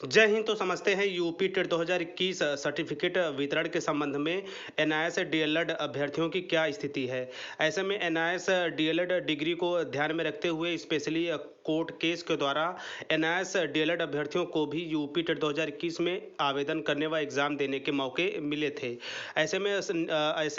जय हिंद। तो समझते हैं यूपी टेट 2021 सर्टिफिकेट वितरण के संबंध में एनआईएस डीएलएड अभ्यर्थियों की क्या स्थिति है। ऐसे में एनआईएस डीएलएड डिग्री को ध्यान में रखते हुए स्पेशली कोर्ट केस के द्वारा एनआईएस डीएलएड अभ्यर्थियों को भी यूपी टेट 2021 में आवेदन करने व एग्जाम देने के मौके मिले थे। ऐसे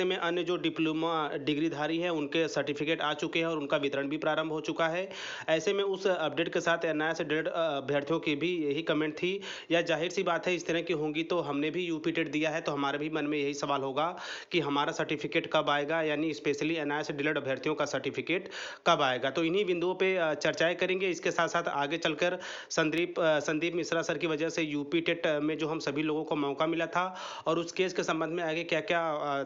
में अन्य जो डिप्लोमा डिग्रीधारी हैं उनके सर्टिफिकेट आ चुके हैं और उनका वितरण भी प्रारंभ हो चुका है। ऐसे में उस अपडेट के साथ एनआईएस डीएलएड अभ्यर्थियों की भी यही कमेंट थी, या जाहिर सी बात है इस तरह की होंगी तो हमने भी यूपी टेट दिया है तो हमारे भी मन में यही सवाल होगा कि हमारा सर्टिफिकेट कब आएगा, यानी स्पेशली एनआईएस डीएलएड अभ्यर्थियों का सर्टिफिकेट कब आएगा। तो इन्हीं बिंदुओं पे चर्चाएं करेंगे। इसके साथ साथ आगे चलकर संदीप मिश्रा सर की वजह से यूपी टेट में जो हम सभी लोगों को मौका मिला था और उस केस के संबंध में आगे क्या क्या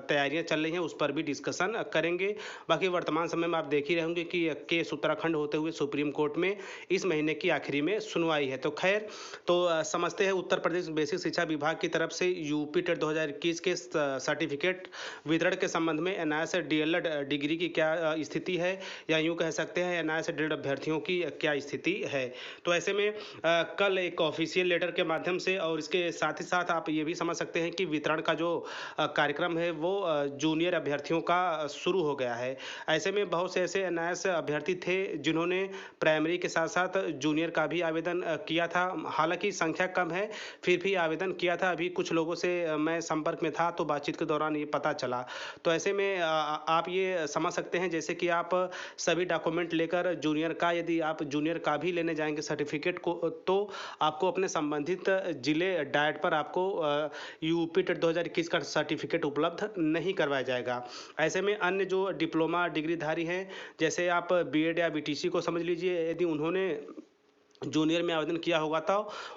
तैयारियां चल रही हैं उस पर भी डिस्कशन करेंगे। बाकी वर्तमान समय में आप देख ही रहे होंगे कि केस उत्तराखंड होते हुए सुप्रीम कोर्ट में इस महीने की आखिरी में सुनवाई है। तो खैर, तो समझते हैं उत्तर प्रदेश बेसिक शिक्षा विभाग की तरफ से यूपी टेट 2021 के सर्टिफिकेट वितरण के संबंध में एनआईएस डीएलएड डिग्री की क्या स्थिति है, या यूं कह सकते हैं एनआईएस डीएलएड अभ्यर्थियों की क्या स्थिति है। तो ऐसे में कल एक ऑफिशियल लेटर के माध्यम से और इसके साथ ही साथ आप ये भी समझ सकते हैं कि वितरण का जो कार्यक्रम है वो जूनियर अभ्यर्थियों का शुरू हो गया है। ऐसे में बहुत से ऐसे एनआईएस अभ्यर्थी थे जिन्होंने प्राइमरी के साथ साथ जूनियर का भी आवेदन किया था। हालांकि संख्या कम है, फिर भी आवेदन किया था। अभी कुछ लोगों से मैं संपर्क में था तो बातचीत के दौरान ये पता चला। तो ऐसे में आप ये समझ सकते हैं जैसे कि आप सभी डॉक्यूमेंट लेकर जूनियर का, यदि आप जूनियर का भी लेने जाएंगे सर्टिफिकेट को, तो आपको अपने संबंधित जिले डाइट पर आपको यूपी टेट 2021 का सर्टिफिकेट उपलब्ध नहीं करवाया जाएगा। ऐसे में अन्य जो डिप्लोमा डिग्रीधारी हैं, जैसे आप बीएड या बीटीसी को समझ लीजिए, यदि उन्होंने जूनियर में आवेदन किया होगा तो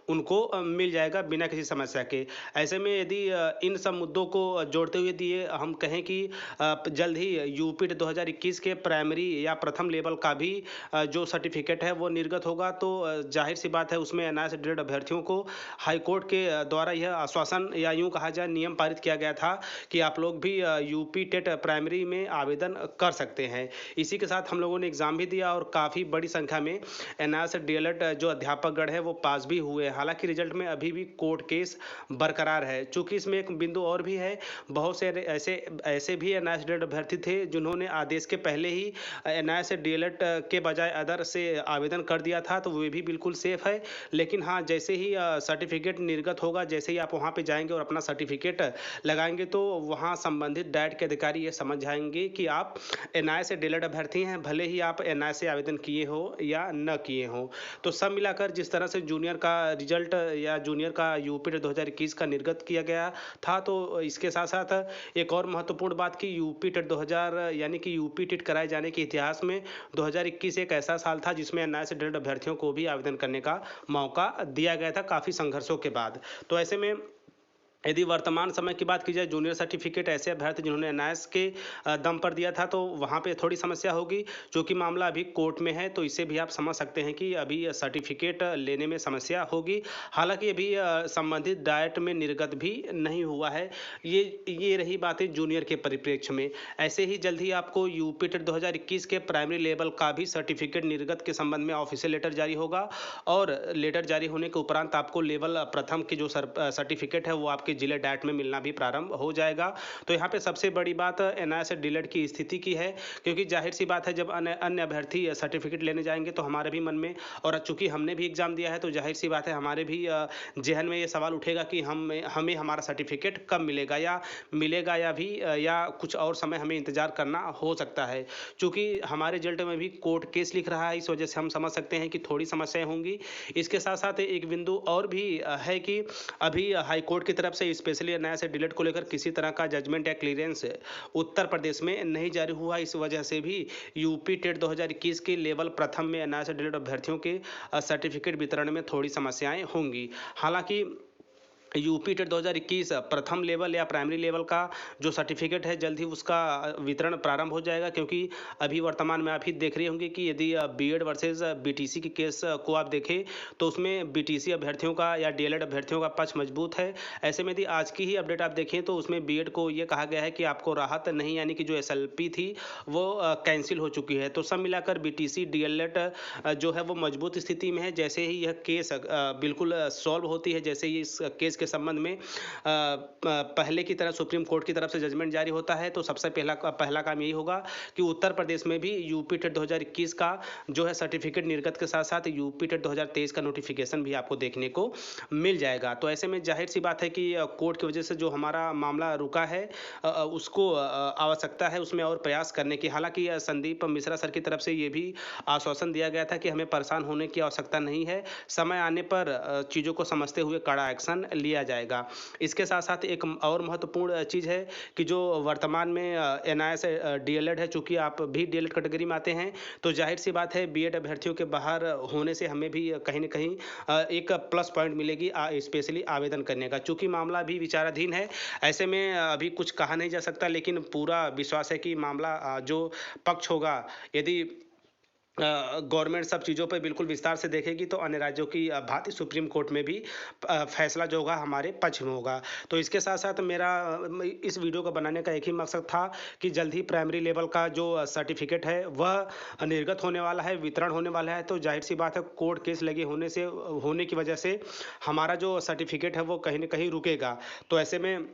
उनको मिल जाएगा बिना किसी समस्या के। ऐसे में यदि इन सब मुद्दों को जोड़ते हुए यदि ये हम कहें कि जल्द ही यूपी 2021 के प्राइमरी या प्रथम लेवल का भी जो सर्टिफिकेट है वो निर्गत होगा, तो जाहिर सी बात है उसमें एनआईएस डीएलएड अभ्यर्थियों को हाई कोर्ट के द्वारा यह आश्वासन या यूँ कहा जाए नियम पारित किया गया था कि आप लोग भी यूपी टेट प्राइमरी में आवेदन कर सकते हैं। इसी के साथ हम लोगों ने एग्ज़ाम भी दिया और काफ़ी बड़ी संख्या में एनआईएस डीएलएड जो अध्यापकगण है वो पास भी हुए। हालांकि रिजल्ट में अभी भी कोर्ट केस बरकरार है। चूंकि इसमें एक बिंदु और भी है, बहुत से ऐसे ऐसे भी एनआईएस डीएलएड अभ्यर्थी थे जिन्होंने आदेश के पहले ही एनआईएस डीएलएड के बजाय अदर से आवेदन कर दिया था, तो वे भी बिल्कुल सेफ है। लेकिन हाँ, जैसे ही सर्टिफिकेट निर्गत होगा, जैसे ही आप वहाँ पे जाएंगे और अपना सर्टिफिकेट लगाएंगे, तो वहाँ संबंधित डाइट के अधिकारी ये समझ जाएंगे कि आप एनआईएस डीएलएड अभ्यर्थी हैं, भले ही आप एनआईएस से आवेदन किए हो या न किए हो। तो सब मिलाकर जिस तरह से जूनियर का रिजल्ट या जूनियर का यूपी टेट 2021 का निर्गत किया गया था, तो इसके साथ साथ एक और महत्वपूर्ण बात कि यूपी टेट 2000 यानी कि यूपी टेट कराए जाने के इतिहास में 2021 एक ऐसा साल था जिसमें एनआईएस डीएलएड अभ्यर्थियों को भी आवेदन करने का मौका दिया गया था काफ़ी संघर्षों के बाद। तो ऐसे में यदि वर्तमान समय की बात की जाए, जूनियर सर्टिफिकेट ऐसे अभ्यर्थी जिन्होंने एनआईएस के दम पर दिया था, तो वहाँ पे थोड़ी समस्या होगी। क्योंकि मामला अभी कोर्ट में है, तो इसे भी आप समझ सकते हैं कि अभी सर्टिफिकेट लेने में समस्या होगी। हालांकि अभी संबंधित डाइट में निर्गत भी नहीं हुआ है। ये रही बातें जूनियर के परिप्रेक्ष्य में। ऐसे ही जल्द ही आपको यूपी टेट 2021 के प्राइमरी लेवल का भी सर्टिफिकेट निर्गत के संबंध में ऑफिशियल लेटर जारी होगा, और लेटर जारी होने के उपरांत आपको लेवल प्रथम की जो सर्टिफिकेट है वो आपके जिले डाइट में मिलना भी प्रारंभ हो जाएगा। तो यहाँ पे सबसे बड़ी बात एनआईएस डीएलएड की स्थिति की है, क्योंकि जाहिर सी बात है जब अन्य अभ्यर्थी सर्टिफिकेट लेने जाएंगे तो हमारे भी मन में, और चूंकि हमने भी एग्जाम दिया है तो जाहिर सी बात है हमारे भी जहन में ये सवाल उठेगा कि हमें हमारा सर्टिफिकेट कब मिलेगा, या कुछ और समय हमें इंतजार करना हो सकता है। चूंकि हमारे रिजल्ट में भी कोर्ट केस लिख रहा है, इस वजह से हम समझ सकते हैं कि थोड़ी समस्याएं होंगी। इसके साथ साथ एक बिंदु और भी है कि अभी हाई कोर्ट की तरफ से स्पेशली एनआईएस डीएलएड को लेकर किसी तरह का जजमेंट या क्लियरेंस उत्तर प्रदेश में नहीं जारी हुआ। इस वजह से भी यूपी टेट 2021 के लेवल प्रथम में एनआईएस डीएलएड अभ्यर्थियों के सर्टिफिकेट वितरण में थोड़ी समस्याएं होंगी। हालांकि यूपी टेट 2021 प्रथम लेवल या प्राइमरी लेवल का जो सर्टिफिकेट है जल्द ही उसका वितरण प्रारंभ हो जाएगा, क्योंकि अभी वर्तमान में आप ही देख रहे होंगे कि यदि बीएड वर्सेस बीटीसी की केस को आप देखें तो उसमें बीटीसी अभ्यर्थियों का या डीएलएड अभ्यर्थियों का पक्ष मजबूत है। ऐसे में यदि आज की ही अपडेट आप देखें तो उसमें बीएड को ये कहा गया है कि आपको राहत नहीं, यानी कि जो एसएलपी थी वो कैंसिल हो चुकी है। तो सब मिलाकर बीटीसी डीएलएड जो है वो मजबूत स्थिति में है। जैसे ही यह केस बिल्कुल सॉल्व होती है, जैसे ही इस केस के संबंध में पहले की तरह सुप्रीम कोर्ट की तरफ से जजमेंट जारी होता है, तो सबसे पहला काम यही होगा कि उत्तर प्रदेश में भी यूपी टेट 2021 का जो है सर्टिफिकेट निर्गत के साथ साथ यूपी टेट 2023 का नोटिफिकेशन भी आपको देखने को मिल जाएगा। तो ऐसे में जाहिर सी बात है कि कोर्ट की वजह से जो हमारा मामला रुका है उसको आवश्यकता है उसमें और प्रयास करने की। हालांकि संदीप मिश्रा सर की तरफ से ये भी आश्वासन दिया गया था कि हमें परेशान होने की आवश्यकता नहीं है, समय आने पर चीज़ों को समझते हुए कड़ा एक्शन लिया जाएगा। इसके साथ साथ एक और महत्वपूर्ण चीज़ है कि जो वर्तमान में एनआईएस डीएलएड है, चूंकि आप भी डीएलएड कैटेगरी में आते हैं, तो जाहिर सी बात है बीएड अभ्यर्थियों के बाहर होने से हमें भी कहीं ना कहीं एक प्लस पॉइंट मिलेगी स्पेशली आवेदन करने का। चूंकि मामला अभी विचाराधीन है, ऐसे में अभी कुछ कहा नहीं जा सकता, लेकिन पूरा विश्वास है कि मामला जो पक्ष होगा, यदि गवर्नमेंट सब चीज़ों पर बिल्कुल विस्तार से देखेगी तो अन्य राज्यों की भांति सुप्रीम कोर्ट में भी फैसला जो होगा हमारे पक्ष में होगा। तो इसके साथ साथ मेरा इस वीडियो को बनाने का एक ही मकसद था कि जल्द ही प्राइमरी लेवल का जो सर्टिफिकेट है वह निर्गत होने वाला है, वितरण होने वाला है। तो जाहिर सी बात है कोर्ट केस लगे होने की वजह से हमारा जो सर्टिफिकेट है वो कहीं ना कहीं रुकेगा। तो ऐसे में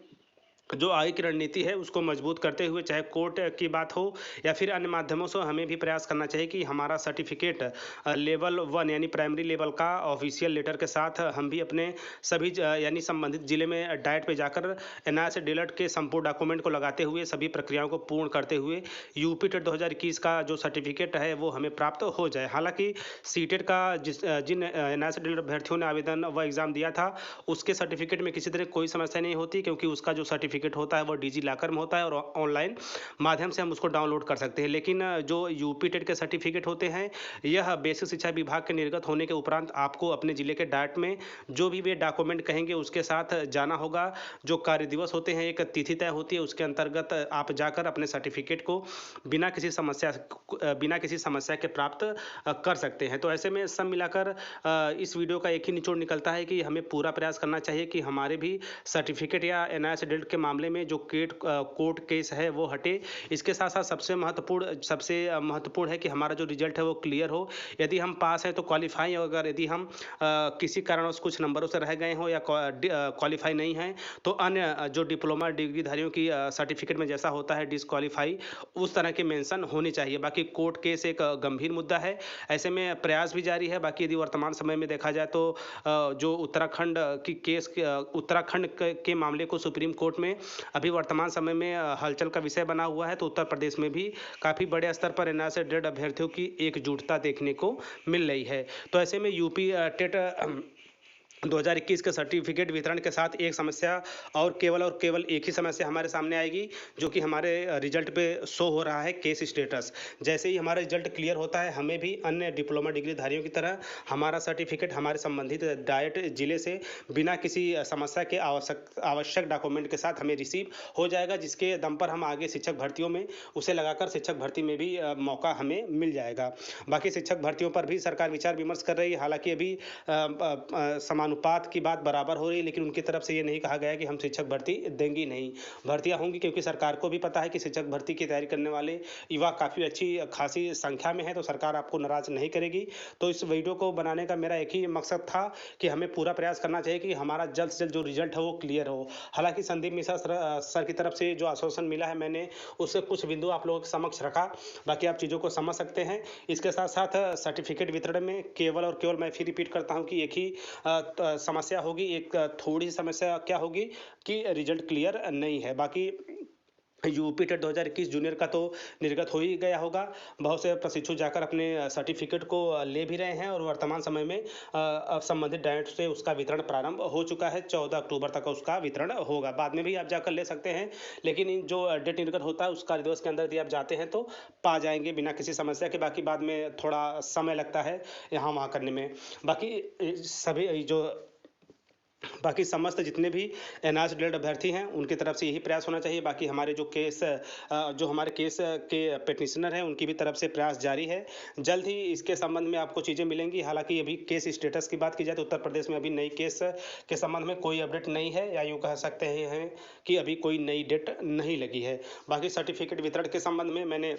जो आगे की रणनीति है उसको मजबूत करते हुए, चाहे कोर्ट की बात हो या फिर अन्य माध्यमों से, हमें भी प्रयास करना चाहिए कि हमारा सर्टिफिकेट लेवल 1 यानी प्राइमरी लेवल का ऑफिशियल लेटर के साथ हम भी अपने सभी यानी संबंधित जिले में डाइट पे जाकर एनआईएस डीएलएड के संपूर्ण डॉक्यूमेंट को लगाते हुए सभी प्रक्रियाओं को पूर्ण करते हुए यूपी टेट 2021 का जो सर्टिफिकेट है वो हमें प्राप्त हो जाए। हालांकि सीटेट का जिन एनआईएस डीएलएड अभ्यर्थियों ने आवेदन व एग्जाम दिया था उसके सर्टिफिकेट में किसी तरह कोई समस्या नहीं होती, क्योंकि उसका जो सर्टिफिकेट होता है वो डिजी लॉकर में होता है और ऑनलाइन माध्यम से हम उसको डाउनलोड कर सकते हैं। लेकिन जो यूपी टेट के सर्टिफिकेट होते हैं यह बेसिक शिक्षा विभाग के निर्गत होने के उपरांत आपको अपने जिले के डाट में जो भी वे डॉक्यूमेंट कहेंगे उसके साथ जाना होगा। जो कार्य दिवस होते हैं, एक तिथि तय होती है, उसके अंतर्गत आप जाकर अपने सर्टिफिकेट को बिना किसी समस्या के प्राप्त कर सकते हैं। तो ऐसे में सब मिलाकर इस वीडियो का एक ही निचोड़ निकलता है कि हमें पूरा प्रयास करना चाहिए कि हमारे भी सर्टिफिकेट या एनआईएस डीएलएड के मामले में जो कोर्ट केस है वो हटे। इसके साथ साथ सबसे महत्वपूर्ण है कि हमारा जो रिजल्ट है वो क्लियर हो। यदि हम पास हैं तो क्वालिफाई, अगर यदि हम किसी कारणवश कुछ नंबरों से रह गए हों या क्वालिफाई नहीं हैं तो अन्य जो डिप्लोमा डिग्रीधारियों की सर्टिफिकेट में जैसा होता है डिसक्वालीफाई, उस तरह के मेंशन होने चाहिए। बाकी कोर्ट केस एक गंभीर मुद्दा है, ऐसे में प्रयास भी जारी है। बाकी यदि वर्तमान समय में देखा जाए तो जो उत्तराखंड के मामले को सुप्रीम कोर्ट में अभी वर्तमान समय में हलचल का विषय बना हुआ है, तो उत्तर प्रदेश में भी काफ़ी बड़े स्तर पर एनआईएस डीएलएड अभ्यर्थियों की एकजुटता देखने को मिल रही है। तो ऐसे में यूपी टेट 2021 के सर्टिफिकेट वितरण के साथ एक समस्या और केवल एक ही समस्या हमारे सामने आएगी, जो कि हमारे रिजल्ट पे शो हो रहा है केस स्टेटस। जैसे ही हमारा रिजल्ट क्लियर होता है हमें भी अन्य डिप्लोमा डिग्रीधारियों की तरह हमारा सर्टिफिकेट हमारे संबंधित डाइट जिले से बिना किसी समस्या के आवश्यक डॉक्यूमेंट के साथ हमें रिसीव हो जाएगा, जिसके दम पर हम आगे शिक्षक भर्तियों में उसे लगाकर शिक्षक भर्ती में भी मौका हमें मिल जाएगा। बाकी शिक्षक भर्तियों पर भी सरकार विचार विमर्श कर रही है। हालांकि अभी अनुपात की बात बराबर हो रही है, लेकिन उनकी तरफ से ये नहीं कहा गया कि हम शिक्षक भर्ती देंगे नहीं। भर्तियां होंगी, क्योंकि सरकार को भी पता है कि शिक्षक भर्ती की तैयारी करने वाले युवा काफ़ी अच्छी खासी संख्या में है, तो सरकार आपको नाराज नहीं करेगी। तो इस वीडियो को बनाने का मेरा एक ही मकसद था कि हमें पूरा प्रयास करना चाहिए कि हमारा जल्द से जल्द जो रिजल्ट है वो क्लियर हो। हालांकि संदीप मिश्रा सर की तरफ से जो आश्वासन मिला है, मैंने उससे कुछ बिंदु आप लोगों के समक्ष रखा। बाकी आप चीज़ों को समझ सकते हैं। इसके साथ साथ सर्टिफिकेट वितरण में केवल मैं फिर रिपीट करता हूँ कि एक ही समस्या होगी। एक थोड़ी सी समस्या क्या होगी कि रिजल्ट क्लियर नहीं है। बाकी यूपी टेट 2021 जूनियर का तो निर्गत हो ही गया होगा। बहुत से प्रशिक्षु जाकर अपने सर्टिफिकेट को ले भी रहे हैं और वर्तमान समय में संबंधित डाइट से उसका वितरण प्रारंभ हो चुका है। 14 अक्टूबर तक उसका वितरण होगा। बाद में भी आप जाकर ले सकते हैं, लेकिन जो डेट निर्गत होता है उसका दिवस के अंदर यदि आप जाते हैं तो पा जाएंगे बिना किसी समस्या के। बाकी बाद में थोड़ा समय लगता है यहाँ वहाँ करने में। बाकी सभी जो बाकी समस्त जितने भी एनआरएस डीएलएड अभ्यर्थी हैं उनकी तरफ से यही प्रयास होना चाहिए। बाकी हमारे जो हमारे केस के पेटिशनर हैं उनकी भी तरफ से प्रयास जारी है। जल्द ही इसके संबंध में आपको चीज़ें मिलेंगी। हालांकि अभी केस स्टेटस की बात की जाए तो उत्तर प्रदेश में अभी नई केस के संबंध में कोई अपडेट नहीं है, या यूँ कह सकते हैं कि अभी कोई नई डेट नहीं लगी है। बाकी सर्टिफिकेट वितरण के संबंध में मैंने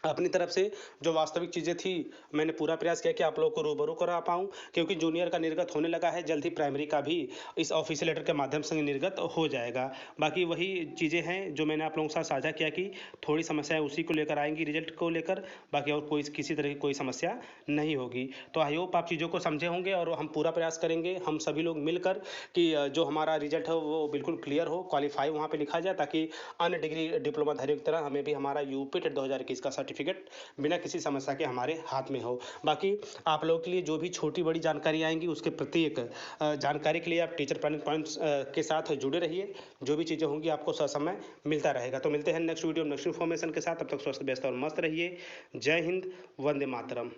अपनी तरफ से जो वास्तविक चीज़ें थी, मैंने पूरा प्रयास किया कि आप लोगों को रूबरू करा पाऊँ, क्योंकि जूनियर का निर्गत होने लगा है। जल्द ही प्राइमरी का भी इस ऑफिशियल लेटर के माध्यम से निर्गत हो जाएगा। बाकी वही चीज़ें हैं जो मैंने आप लोगों के साथ साझा किया कि थोड़ी समस्याएं उसी को लेकर आएंगी, रिजल्ट को लेकर। बाकी और कोई किसी तरह की कोई समस्या नहीं होगी। तो आई होप आप चीज़ों को समझे होंगे, और हम पूरा प्रयास करेंगे हम सभी लोग मिलकर कि जो हमारा रिजल्ट है वो बिल्कुल क्लियर हो, क्वालिफाई वहाँ पे लिखा जाए, ताकि अन्य डिग्री डिप्लोमा धारियों की तरह हमें भी हमारा यूपी टेट 2021 का सर्टिफिकेट बिना किसी समस्या के हमारे हाथ में हो। बाकी आप लोगों के लिए जो भी छोटी बड़ी जानकारी आएंगी उसके प्रत्येक जानकारी के लिए आप टीचर प्लानिंग पॉइंट्स के साथ जुड़े रहिए। जो भी चीज़ें होंगी आपको ससमय मिलता रहेगा। तो मिलते हैं नेक्स्ट वीडियो नेक्स्ट इन्फॉर्मेशन के साथ। तब तक स्वस्थ व्यस्त और मस्त रहिए। जय हिंद, वंदे मातरम।